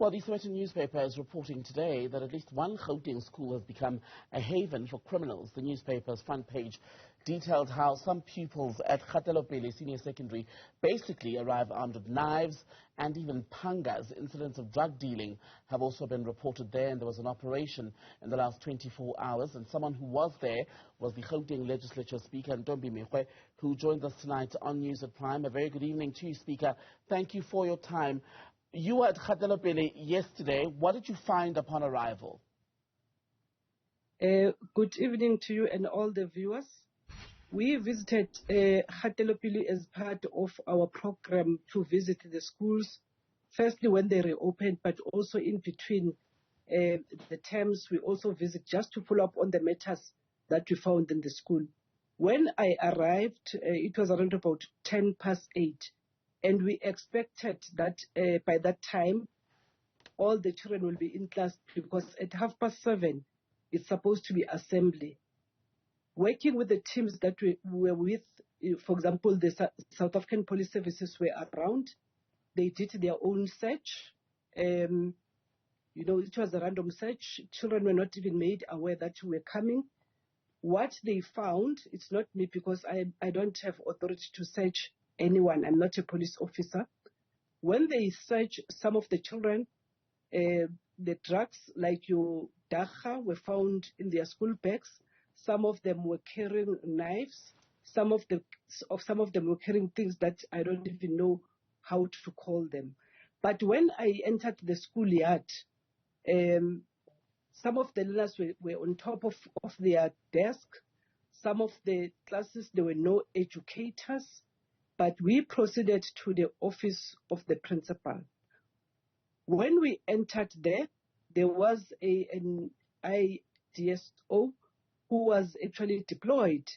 Well, the Sowetan newspaper is reporting today that at least one Gauteng school has become a haven for criminals. The newspaper's front page detailed how some pupils at Ntombi Senior Secondary basically arrive armed with knives and even pangas. Incidents of drug dealing have also been reported there, and there was an operation in the last 24 hours. And someone who was there was the Gauteng legislature speaker, Ntombi Mekgwe, who joined us tonight on News at Prime. A very good evening to you, Speaker. Thank you for your time. You were at Ntombi yesterday. What did you find upon arrival? Good evening to you and all the viewers. We visited Ntombi as part of our program to visit the schools, firstly when they reopened, but also in between the terms. We also visit just to follow up on the matters that we found in the school. When I arrived, it was around about 8:10. And we expected that by that time, all the children will be in class, because at 7:30, it's supposed to be assembly. Working with the teams that we were with, for example, the South African Police Services were around. They did their own search. It was a random search. Children were not even made aware that we were coming. What they found, it's not me, because I don't have authority to search anyone. I'm not a police officer. When they search some of the children, the drugs like your dagga were found in their school bags. Some of them were carrying knives. Some of them were carrying things that I don't even know how to call them. But when I entered the schoolyard, some of the learners were on top of their desk. Some of the classes, there were no educators. But we proceeded to the office of the principal. When we entered there was an IDSO who was actually deployed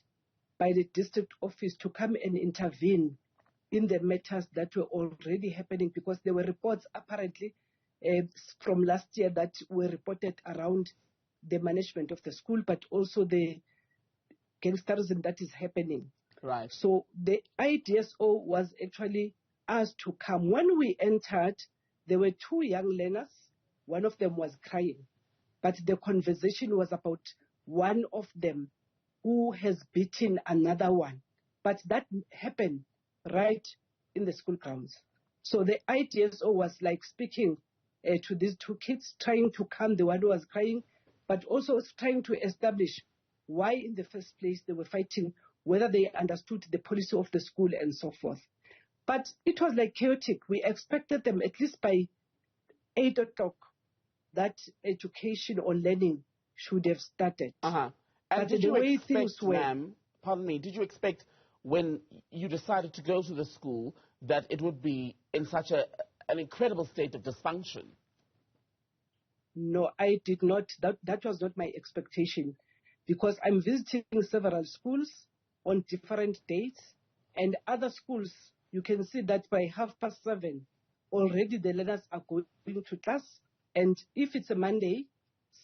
by the district office to come and intervene in the matters that were already happening, because there were reports apparently from last year that were reported around the management of the school, but also the gangsterism that is happening. Right. So the IDSO was actually asked to come. When we entered, there were two young learners. One of them was crying, but the conversation was about one of them who has beaten another one. But that happened right in the school grounds. So the IDSO was like speaking to these two kids, trying to calm the one who was crying, but also trying to establish why in the first place they were fighting, whether they understood the policy of the school and so forth. But it was like chaotic. We expected them at least by 8 o'clock that education or learning should have started. And but did the you way expect, things were, ma'am, pardon me, did you expect when you decided to go to the school that it would be in such an incredible state of dysfunction? No, I did not. That was not my expectation, because I'm visiting several schools on different dates, and other schools, you can see that by 7:30, already the learners are going to class. And if it's a Monday,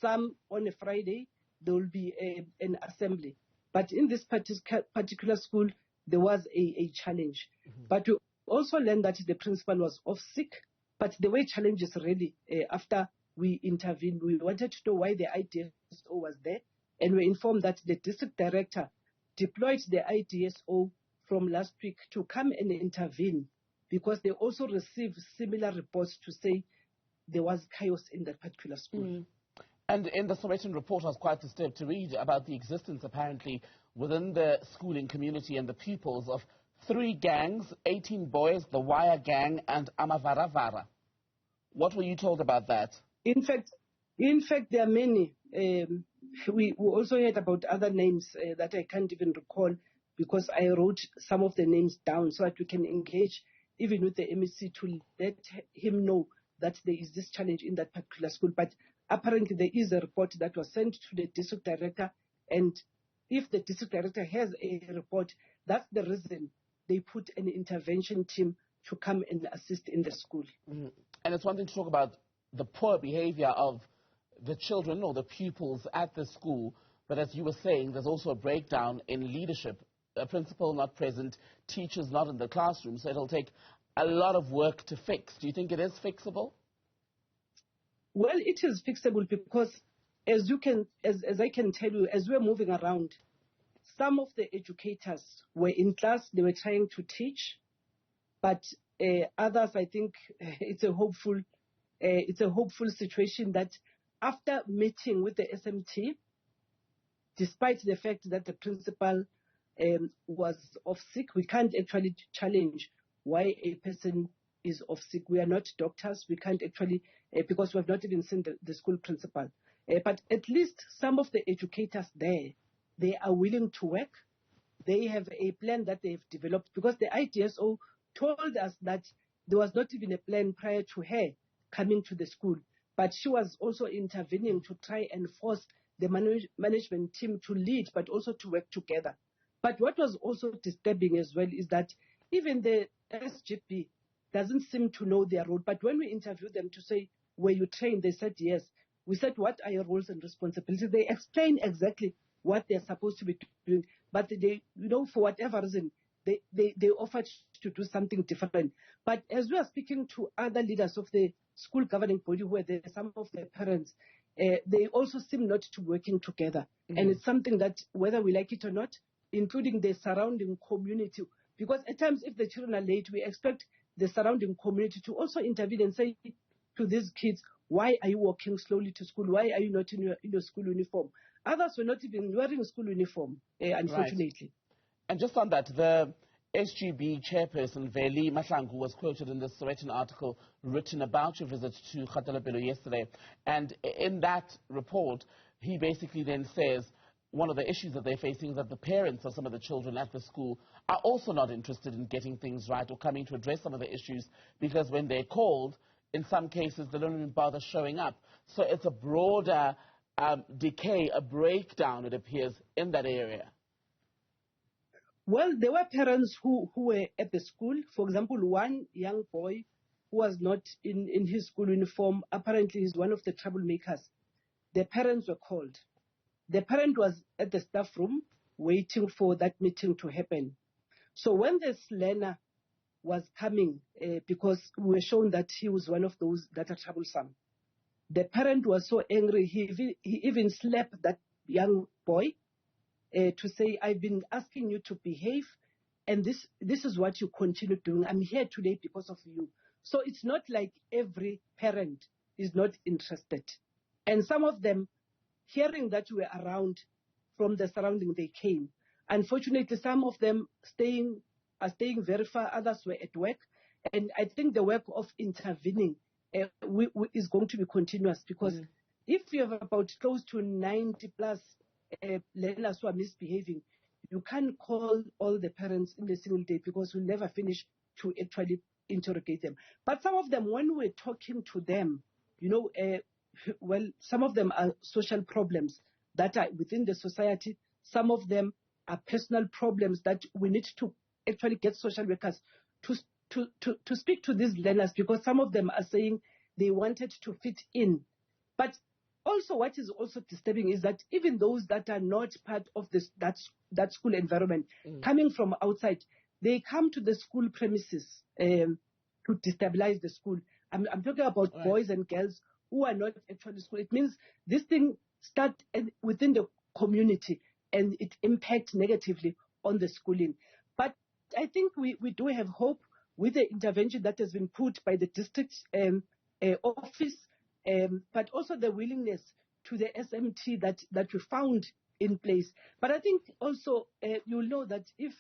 some on a Friday, there will be an assembly. But in this particular school, there was a challenge. But we also learned that the principal was off sick. But the way challenges really, after we intervened, we wanted to know why the IDSO was there. And we informed that the district director deployed the IDSO from last week to come and intervene, because they also received similar reports to say there was chaos in that particular school. And in the Sowetan report, I was quite disturbed to read about the existence, apparently, within the schooling community and the pupils of 3 gangs, 18 boys, the Wire Gang, and Amavaravara. What were you told about that? In fact, there are many. We also heard about other names that I can't even recall, because I wrote some of the names down so that we can engage even with the MEC to let him know that there is this challenge in that particular school. But apparently there is a report that was sent to the district director, and if the district director has a report, that's the reason they put an intervention team to come and assist in the school. And it's one thing to talk about the poor behavior of the children or the pupils at the school, but as you were saying, there's also a breakdown in leadership. A principal not present, teachers not in the classroom, so it'll take a lot of work to fix. Do you think it is fixable? Well, it is fixable because as I can tell you, as we're moving around, some of the educators were in class, they were trying to teach, but others, I think it's a hopeful situation that after meeting with the SMT, despite the fact that the principal was off sick, we can't actually challenge why a person is off sick. We are not doctors. We can't actually, because we have not even seen the school principal. But at least some of the educators there, they are willing to work. They have a plan that they've developed, because the IDSO told us that there was not even a plan prior to her coming to the school. But she was also intervening to try and force the management team to lead, but also to work together. But what was also disturbing as well is that even the SGP doesn't seem to know their role. But when we interviewed them to say, were you trained? They said yes. We said, what are your roles and responsibilities? They explain exactly what they're supposed to be doing. But they, for whatever reason, they offered to do something different. But as we are speaking to other leaders of the school governing body, where there are some of the parents, they also seem not to working together. Mm-hmm. And it's something that, whether we like it or not, including the surrounding community, because at times if the children are late, we expect the surrounding community to also intervene and say to these kids, why are you walking slowly to school? Why are you not in your school uniform? Others were not even wearing school uniform, unfortunately. Right. And just on that, the SGB chairperson, Veli Mahlangu, was quoted in the Sowetan article written about your visit to Gauteng yesterday. And in that report, he basically then says one of the issues that they're facing is that the parents of some of the children at the school are also not interested in getting things right or coming to address some of the issues, because when they're called, in some cases, they don't even bother showing up. So it's a broader decay, a breakdown, it appears, in that area. Well, there were parents who were at the school. For example, one young boy who was not in his school uniform, apparently he's one of the troublemakers. The parents were called. The parent was at the staff room waiting for that meeting to happen. So when this learner was coming, because we were shown that he was one of those that are troublesome, the parent was so angry, he even slapped that young boy to say, I've been asking you to behave, and this is what you continue doing. I'm here today because of you. So it's not like every parent is not interested. And some of them, hearing that you were around from the surrounding, they came. Unfortunately, some of them are staying very far, others were at work. And I think the work of intervening is going to be continuous, because if you have about close to 90 plus learners who are misbehaving, you can't call all the parents in a single day, because we'll never finish to actually interrogate them. But some of them, when we're talking to them, well, some of them are social problems that are within the society. Some of them are personal problems that we need to actually get social workers to speak to these learners, because some of them are saying they wanted to fit in. But also, what is also disturbing is that even those that are not part of that school environment, coming from outside, they come to the school premises to destabilize the school. I'm talking about boys and girls who are not actually school. It means this thing starts within the community, and it impacts negatively on the schooling. But I think we do have hope with the intervention that has been put by the district office, but also the willingness to the SMT that we found in place. But I think also you'll know that if,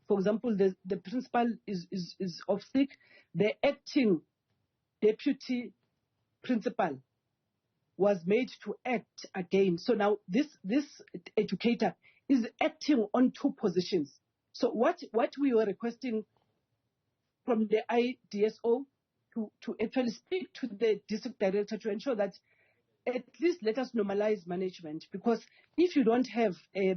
for example, the principal is off sick, the acting deputy principal was made to act again. So now this educator is acting on two positions. So what we were requesting from the IDSO to actually speak to the district director to ensure that at least let us normalize management, because if you don't have a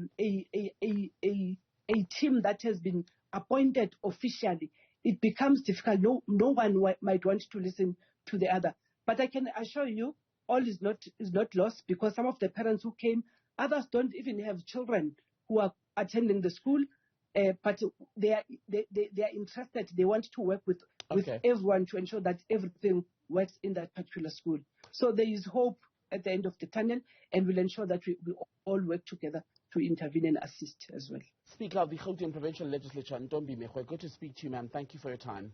team that has been appointed officially, it becomes difficult. No one might want to listen to the other. But I can assure you, all is not lost, because some of the parents who came, others don't even have children who are attending the school, but they are interested. They want to work with everyone to ensure that everything works in that particular school. So there is hope at the end of the tunnel, and we'll ensure that we all work together to intervene and assist as well. Speaker of the Gauteng Provincial Legislature, Ntombi Mekgwe, good to speak to you, ma'am. Thank you for your time.